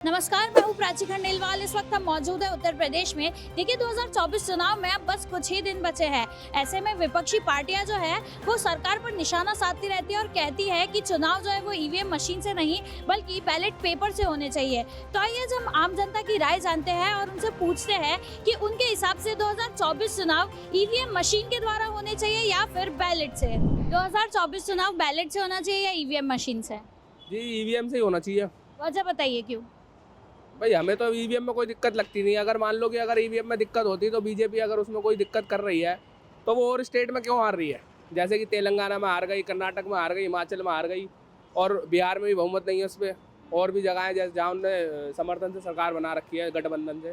नमस्कार, मैं हूँ प्राची खंडेलवाल। इस वक्त हम मौजूद है उत्तर प्रदेश में। देखिए, 2024 चुनाव में अब बस कुछ ही दिन बचे हैं। ऐसे में विपक्षी पार्टियां जो है वो सरकार पर निशाना साधती रहती है और कहती है कि चुनाव जो है वो ईवीएम मशीन से नहीं बल्कि बैलेट पेपर से होने चाहिए। तो आइए हम आम जनता की राय जानते हैं और उनसे पूछते हैं कि उनके हिसाब से 2024 चुनाव ईवीएम मशीन के द्वारा होने चाहिए या फिर बैलेट से। 2024 चुनाव बैलेट से होना चाहिए या ईवीएम मशीन से? जी ईवीएम से ही होना चाहिए। वजह बताइए क्यों? भाई हमें तो ईवीएम में कोई दिक्कत लगती नहीं है। अगर मान लो कि अगर ईवीएम में दिक्कत होती तो बीजेपी अगर उसमें कोई दिक्कत कर रही है तो वो और स्टेट में क्यों हार रही है? जैसे कि तेलंगाना में हार गई, कर्नाटक में हार गई, हिमाचल में हार गई और बिहार में भी बहुमत नहीं है उस पर। और भी जगह हैं जैसे जहाँ उन्होंने समर्थन से सरकार बना रखी है गठबंधन से।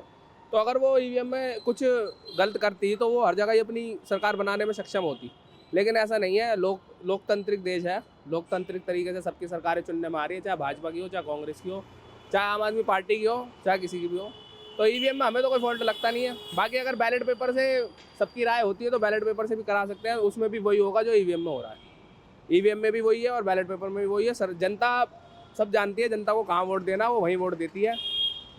तो अगर वो ईवीएम में कुछ गलत करती तो वो हर जगह ही अपनी सरकार बनाने में सक्षम होती। लेकिन ऐसा नहीं है। लोकतांत्रिक देश है। लोकतांत्रिक तरीके से सबकी सरकारें चुनने में आ रही है, चाहे भाजपा की हो, चाहे कांग्रेस की हो, चाहे आम आदमी पार्टी की हो, चाहे किसी की भी हो। तो ईवीएम में हमें तो कोई फॉल्ट लगता नहीं है। बाकी अगर बैलेट पेपर से सबकी राय होती है तो बैलेट पेपर से भी करा सकते हैं। उसमें भी वही होगा जो ईवीएम में हो रहा है। ईवीएम में भी वही है और बैलेट पेपर में भी वही है। सर, जनता सब जानती है जनता को कहाँ वोट देना, वो वहीं वोट देती है।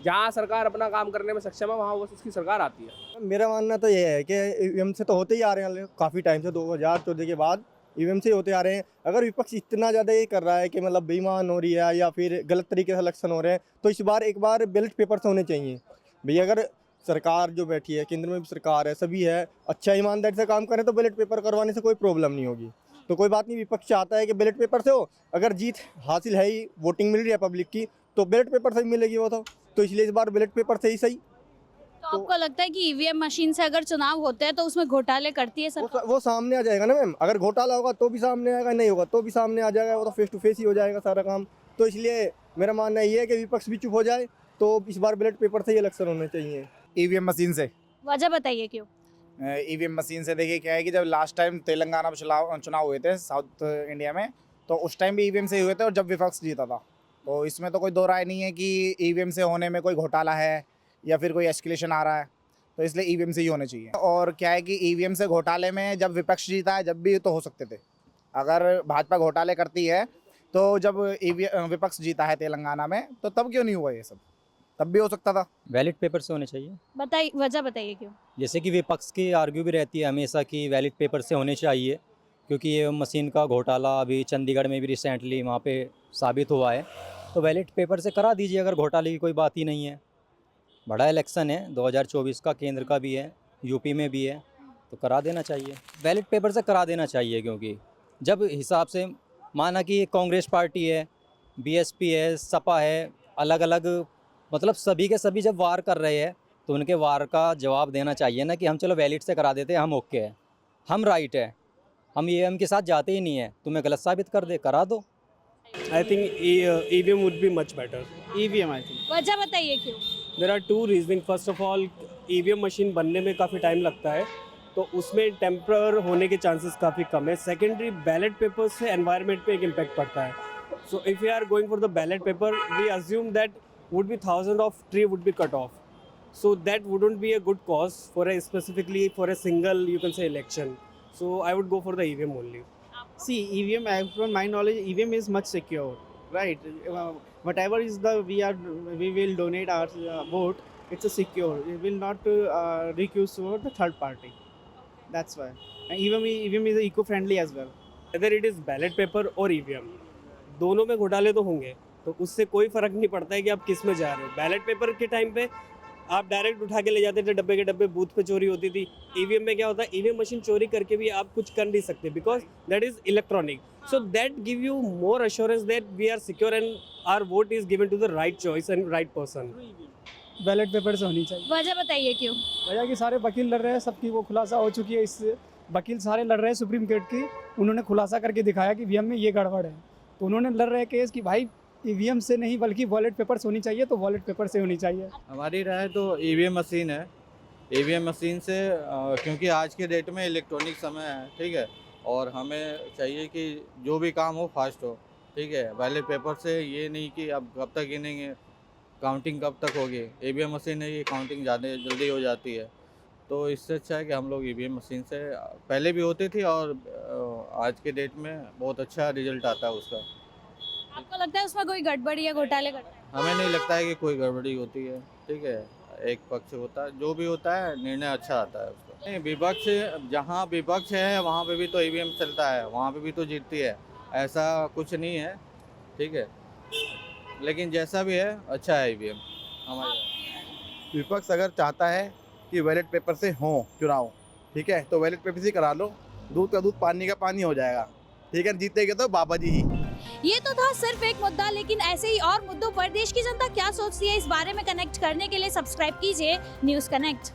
जहाँ सरकार अपना काम करने में सक्षम है वहाँ वो उसकी सरकार आती है। मेरा मानना तो ये है कि ईवीएम से तो होते ही आ रहे हैं काफ़ी टाइम से, 2014 के बाद ईवीएम से ही होते आ रहे हैं। अगर विपक्ष इतना ज़्यादा ये कर रहा है कि मतलब बेईमान हो रही है या फिर गलत तरीके से इलेक्शन हो रहे हैं तो इस बार एक बार बैलेट पेपर से होने चाहिए। भैया अगर सरकार जो बैठी है, केंद्र में भी सरकार है, सभी है, अच्छा ईमानदारी से काम करें तो बैलेट पेपर करवाने से कोई प्रॉब्लम नहीं होगी। तो कोई बात नहीं, विपक्ष चाहता है कि बैलेट पेपर से हो। अगर जीत हासिल है ही, वोटिंग मिल रही है पब्लिक की, तो बैलेट पेपर से ही मिलेगी वो तो इसलिए इस बार बैलेट पेपर से ही सही। तो आपको लगता है कि ईवीएम मशीन से अगर चुनाव होते हैं तो उसमें घोटाले करती है सरकार? वो सामने आ जाएगा ना मैम। अगर घोटाला होगा तो भी सामने आएगा, नहीं होगा तो भी सामने आ जाएगा। वो तो फेस टू फेस ही हो जाएगा सारा काम। तो इसलिए मेरा मानना ये है कि विपक्ष भी चुप हो जाए। तो इस बार बैलेट पेपर से ही इलेक्शन होने चाहिए। ईवीएम मशीन से। वजह बताइए क्यों? ईवीएम मशीन से देखिए क्या है कि जब लास्ट टाइम तेलंगाना में चुनाव हुए थे साउथ इंडिया में, तो उस टाइम भी ईवीएम से ही हुए थे और जब विपक्ष जीता था। तो इसमें तो कोई दो राय नहीं है कि ईवीएम से होने में कोई घोटाला है या फिर कोई एस्केलेशन आ रहा है। तो इसलिए ईवीएम से ही होने चाहिए। और क्या है कि ईवीएम से घोटाले में जब विपक्ष जीता है, जब भी तो हो सकते थे। अगर भाजपा घोटाले करती है तो जब विपक्ष जीता है तेलंगाना में तो तब क्यों नहीं हुआ ये सब? तब भी हो सकता था। बैलेट पेपर से होने चाहिए। बताइए, वजह बताइए क्यों? जैसे कि विपक्ष की आर्ग्यू भी रहती है हमेशा कि बैलेट पेपर से होने चाहिए, क्योंकि ये मशीन का घोटाला अभी चंडीगढ़ में भी रिसेंटली वहाँ पे साबित हुआ है। तो बैलेट पेपर से करा दीजिए अगर घोटाले की कोई बात ही नहीं है। बड़ा इलेक्शन है 2024 का, केंद्र का भी है, यूपी में भी है, तो करा देना चाहिए। बैलेट पेपर से करा देना चाहिए, क्योंकि जब हिसाब से माना कि कांग्रेस पार्टी है, बीएसपी है, सपा है, अलग अलग मतलब सभी के सभी जब वार कर रहे हैं तो उनके वार का जवाब देना चाहिए ना कि हम चलो बैलेट से करा देते हैं, हम ओके है, हम राइट है, हम ईवीएम के साथ जाते ही नहीं है, तुम्हें गलत साबित कर दे, करा दो। I think EVM would be much better. EVM I think. वजह बताइए क्यों? There are two reasoning. First of all, EVM machine बनने में काफ़ी टाइम लगता है तो उसमें टेम्पर होने के चांसेस काफ़ी कम है। सेकेंडरी, बैलेट पेपर से एनवायरनमेंट पे एक इम्पैक्ट पड़ता है। So if you are going for the ballot paper, we assume that would be thousands of tree would be cut off. So that wouldn't be a good cause for a specifically for a single, you can say, election. So I would go for the EVM only. See, EVM, from my knowledge, EVM is much secure, right? Whatever is we will donate our vote, it's a secure. It will not recuse for the third party. That's why. And EVM is eco-friendly as well. Whether it is ballot paper or EVM, दोनों में घोटाले तो होंगे, तो उससे कोई फर्क नहीं पड़ता है कि आप किस में जा रहे हो। बैलेट पेपर के टाइम पे आप डायरेक्ट उठा के ले जाते थे, डब्बे के डब्बे बूथ पे चोरी होती थी। ईवीएम में क्या होता है, ईवीएम मशीन चोरी करके भी आप कुछ कर नहीं सकते, because that is electronic. So that give you more assurance that we are secure and our vote is given to the right choice and right person. Ballot paper से होनी चाहिए। वजह बताइए क्यों? वजह कि सारे वकील लड़ रहे हैं, सबकी वो खुलासा हो चुकी है। इस वकील सारे लड़ रहे हैं सुप्रीम कोर्ट की, उन्होंने खुलासा करके दिखाया कि ईवीएम में ये गड़बड़ है। तो उन्होंने लड़ रहे केस कि भाई ईवीएम से नहीं बल्कि बैलेट पेपर से होनी चाहिए, तो बैलेट पेपर से होनी चाहिए। हमारी राय तो ईवीएम मशीन है। ईवीएम मशीन से क्योंकि आज के डेट में इलेक्ट्रॉनिक समय है, ठीक है, और हमें चाहिए कि जो भी काम हो फास्ट हो, ठीक है। बैलेट पेपर से ये नहीं कि अब कब तक गिनेंगे, काउंटिंग कब तक होगी। ईवीएम मशीन है, ये काउंटिंग ज़्यादा जल्दी हो जाती है। तो इससे अच्छा है कि हम लोग ईवीएम मशीन से, पहले भी होती थी और आज के डेट में बहुत अच्छा रिजल्ट आता है उसका। आपको लगता है उसमें कोई गड़बड़ी या घोटाले करते हैं? हमें नहीं लगता है कि कोई गड़बड़ी होती है, ठीक है। एक पक्ष होता है, जो भी होता है निर्णय अच्छा आता है उसका। नहीं, विपक्ष, जहाँ विपक्ष है वहाँ पे भी तो ईवीएम चलता है, वहाँ पे भी तो जीतती है, ऐसा कुछ नहीं है, ठीक है। लेकिन जैसा भी है अच्छा है ईवीएम हमारे। विपक्ष अगर चाहता है कि बैलेट पेपर से हो चुनाव, ठीक है, तो बैलेट पेपर से करा लो, दूध का दूध पानी का पानी हो जाएगा, ठीक है। जीतेगा तो बाबा जी ही। ये तो था सिर्फ एक मुद्दा, लेकिन ऐसे ही और मुद्दों पर देश की जनता क्या सोचती है इस बारे में कनेक्ट करने के लिए सब्सक्राइब कीजिए न्यूज़ कनेक्ट।